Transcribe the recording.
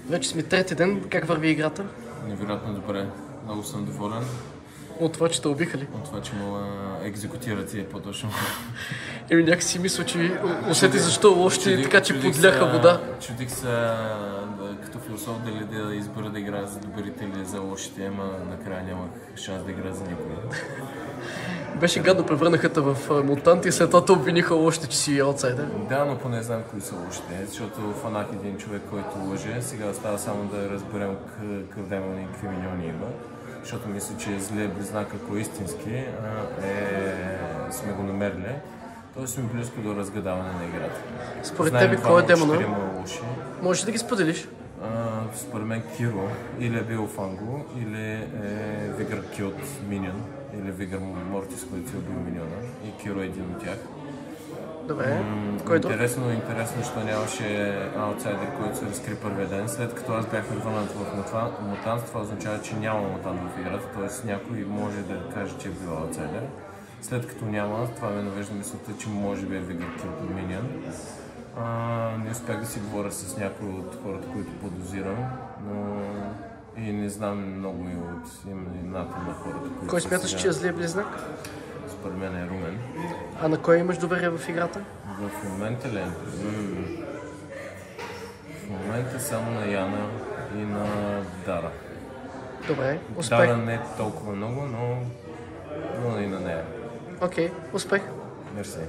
Вече сме трети ден. Как върви играта? Невероятно добре. Много съм доволен. От това, че те убиха ли? От това, че му екзекутират и по-точно. Еми някакси мисля, че усети защо лошите така, че подляха вода. Чудих се като философ дали да избера да играя за добрите или за лошите, ама накрая нямах шанс да играя за никой. Беше гадно, превърнаха те в мутант и след това те обвиниха лошите, че си аутсайдер. Да, но поне знам кои са лошите, защото фанах един човек, който лъже. Сега остава само да разберем какъв демон и какви миньони има. Защото мисля, че зле близнак, ако е истински, сме го намерили. Той сме близко до разгадаване на играта. Според тебе, кой е демона? Лоши. Можеш да ги споделиш? Според мен Киро или е бил Фанго, или е Вигър Килт Миньон, или Вигър Мортис, който си убил Миньона. И Киро е един от тях. Добре, кой друг? Интересно, що нямаше аутсайдер, който се разкри първия ден. След като аз бях върнат в мутант, това означава, че няма мутант в играта, т.е. някой може да каже, че е бил аутсайдер. След като няма, това ме навежда мисълта, че може би е Вигър Килт Миньон. Не успях да си говоря с някои от хората, които подозирам, но и не знам много и от имената на хората, които... Кой смяташ, че е злия близнак? Според мен е Румен. А на кой имаш доверие в играта? В момента ли? В момента само на Яна и на Дара. Добре, успех. Дара не толкова много, но и на нея. Окей, успех. Мерси.